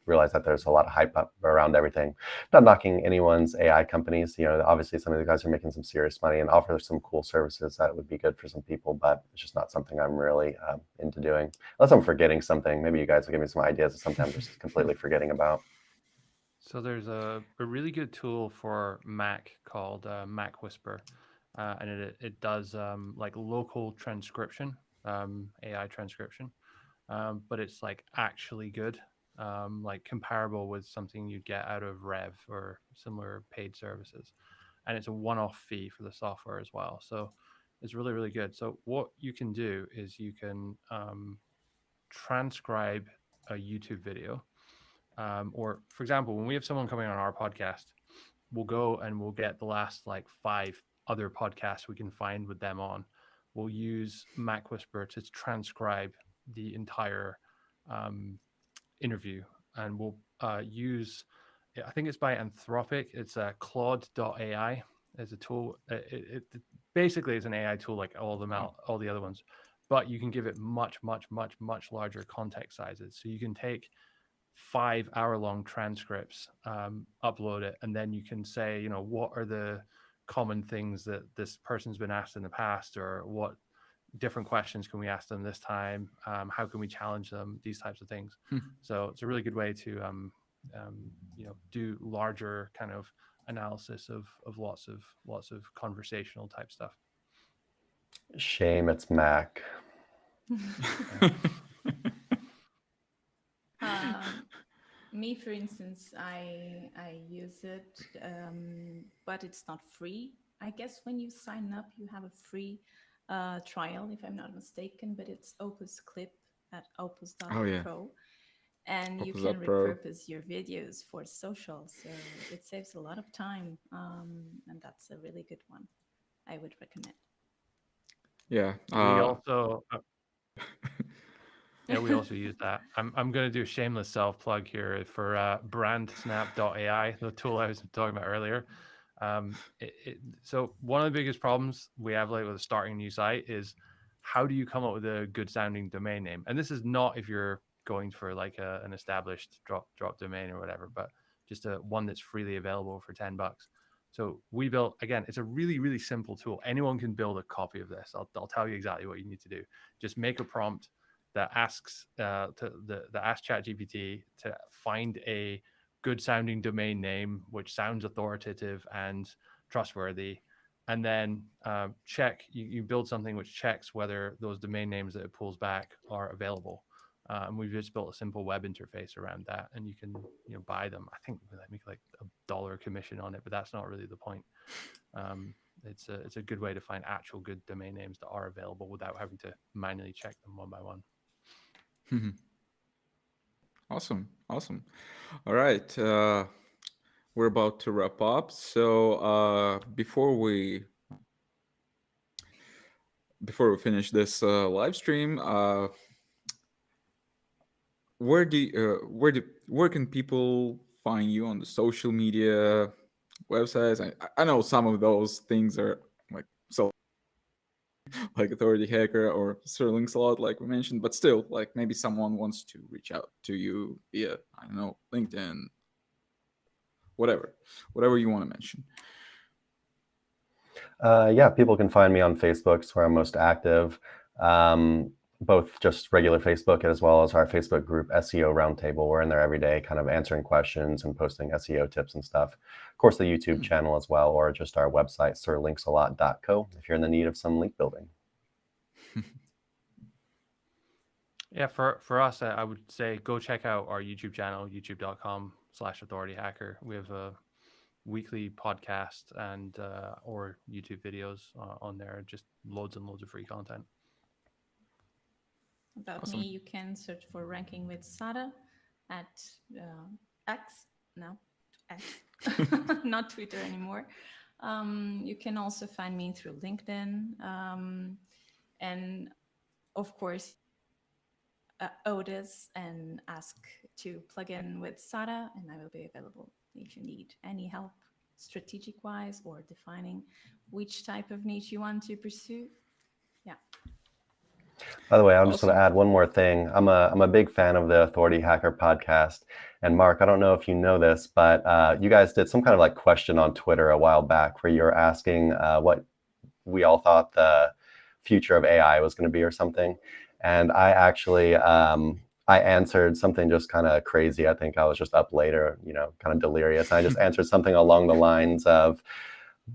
realize that there's a lot of hype up around everything. Not knocking anyone's AI companies. Obviously some of the guys are making some serious money and offer some cool services that would be good for some people, but it's just not something I'm really into doing. Unless I'm forgetting something. Maybe you guys will give me some ideas of something I'm just completely forgetting about. So there's a really good tool for Mac called Mac Whisper, and it does like local transcription, AI transcription, but it's like actually good, like comparable with something you'd get out of Rev or similar paid services, and it's a one-off fee for the software as well. So it's really, really good. So what you can do is you can transcribe a YouTube video. Or for example, when we have someone coming on our podcast, we'll go and we'll get the last like 5 other podcasts we can find with them on. We'll use Mac Whisper to transcribe the entire interview, and we'll use, I think it's by Anthropic. It's Claude.ai as a tool. It basically it's an AI tool like all the other ones, but you can give it much larger context sizes. So you can take 5-hour-long transcripts, upload it, and then you can say, what are the common things that this person's been asked in the past, or what different questions can we ask them this time? How can we challenge them? These types of things. So it's a really good way to do larger kind of analysis of lots of conversational type stuff. Shame it's Mac. Me, for instance, I use it, but it's not free. I guess when you sign up, you have a free trial, if I'm not mistaken, but it's Opus Clip at opus.pro. Oh, yeah. And you can Opus.pro. repurpose your videos for social. So it saves a lot of time. And that's a really good one. I would recommend. Yeah. We also we also use that. I'm going to do a shameless self plug here for brandsnap.ai, the tool I was talking about earlier. So one of the biggest problems we have like with starting a new site is how do you come up with a good sounding domain name? And this is not if you're going for like an established drop domain or whatever, but just one that's freely available for $10. So we built, again, it's a really, really simple tool. Anyone can build a copy of this. I'll tell you exactly what you need to do. Just make a prompt that asks ask ChatGPT to find a good sounding domain name which sounds authoritative and trustworthy, and then check. You build something which checks whether those domain names that it pulls back are available. And we've just built a simple web interface around that, and you can buy them. I think we make like $1 commission on it, but that's not really the point. It's a good way to find actual good domain names that are available without having to manually check them one by one. Awesome. All right. We're about to wrap up. So before we finish this live stream, where can people find you on the social media websites? I know some of those things are like so, like Authority Hacker or SirLinksalot, like we mentioned, but still, like maybe someone wants to reach out to you via, I don't know, LinkedIn, whatever you want to mention. Yeah, people can find me on Facebook. It's where I'm most active. Both just regular Facebook as well as our Facebook group, SEO Roundtable. We're in there every day, kind of answering questions and posting SEO tips and stuff. Of course, the YouTube channel as well, or just our website, SirLinksalot.co, if you're in the need of some link building. Yeah, for us, I would say go check out our YouTube channel, youtube.com/authorityhacker. We have a weekly podcast and or YouTube videos on there, just loads and loads of free content. About Awesome. me, you can search for Ranking with Sara at X, not Twitter anymore. You can also find me through LinkedIn. And of course, Odys, and ask to plug in with Sara, and I will be available if you need any help strategic wise or defining which type of niche you want to pursue. Yeah. By the way, I just Awesome. want to add one more thing. I'm a big fan of the Authority Hacker podcast. And Mark, I don't know if you know this, but you guys did some kind of like question on Twitter a while back where you were asking what we all thought the future of AI was going to be or something. And I actually, I answered something just kind of crazy. I think I was just up later, kind of delirious. And I just answered something along the lines of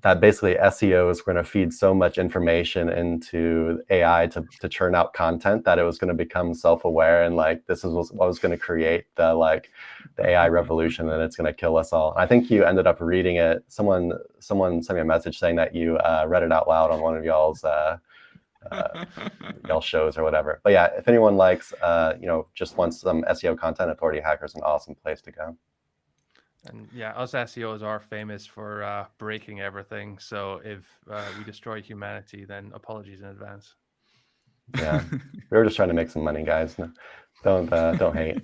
that basically SEOs were going to feed so much information into AI to churn out content that it was going to become self-aware, and like this is what was going to create the AI revolution, and it's going to kill us all. I think you ended up reading it. Someone sent me a message saying that you read it out loud on one of y'all's y'all shows or whatever. But yeah, if anyone likes just wants some SEO content, Authority Hacker is an awesome place to go. And yeah, us SEOs are famous for breaking everything. So if we destroy humanity, then apologies in advance. Yeah, we were just trying to make some money, guys. No, don't hate.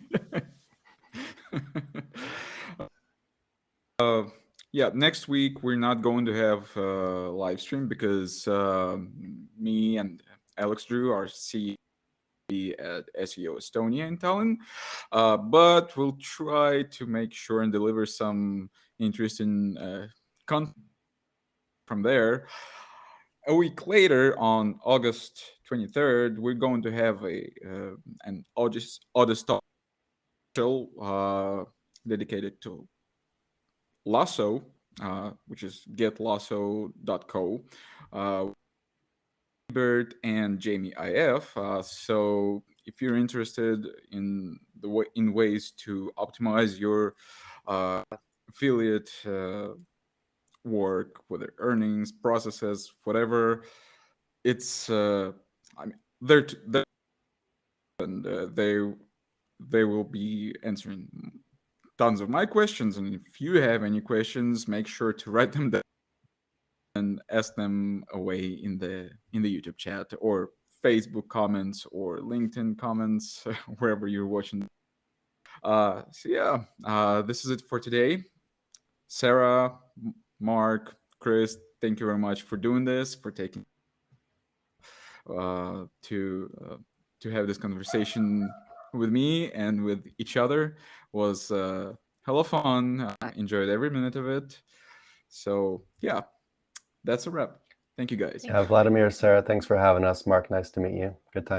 Yeah, next week we're not going to have a live stream because me and Alex Drew are at SEO Estonia in Tallinn, but we'll try to make sure and deliver some interesting content from there. A week later, on August 23rd, we're going to have an Odys Talks show dedicated to Lasso, which is getlasso.co, Bert and Jamie IF. So if you're interested in in ways to optimize your affiliate work, whether earnings, processes, whatever, it's I mean they're and they will be answering tons of my questions. And if you have any questions, make sure to write them down and ask them away in the YouTube chat or Facebook comments or LinkedIn comments, wherever you're watching. So yeah, this is it for today. Sarah, Mark, Chris, thank you very much for doing this, for taking to have this conversation with me and with each other. Was hella fun. I enjoyed every minute of it. So yeah, that's a wrap. Thank you guys. Thank you. Vladimir, Sarah, thanks for having us. Mark, nice to meet you. Good time.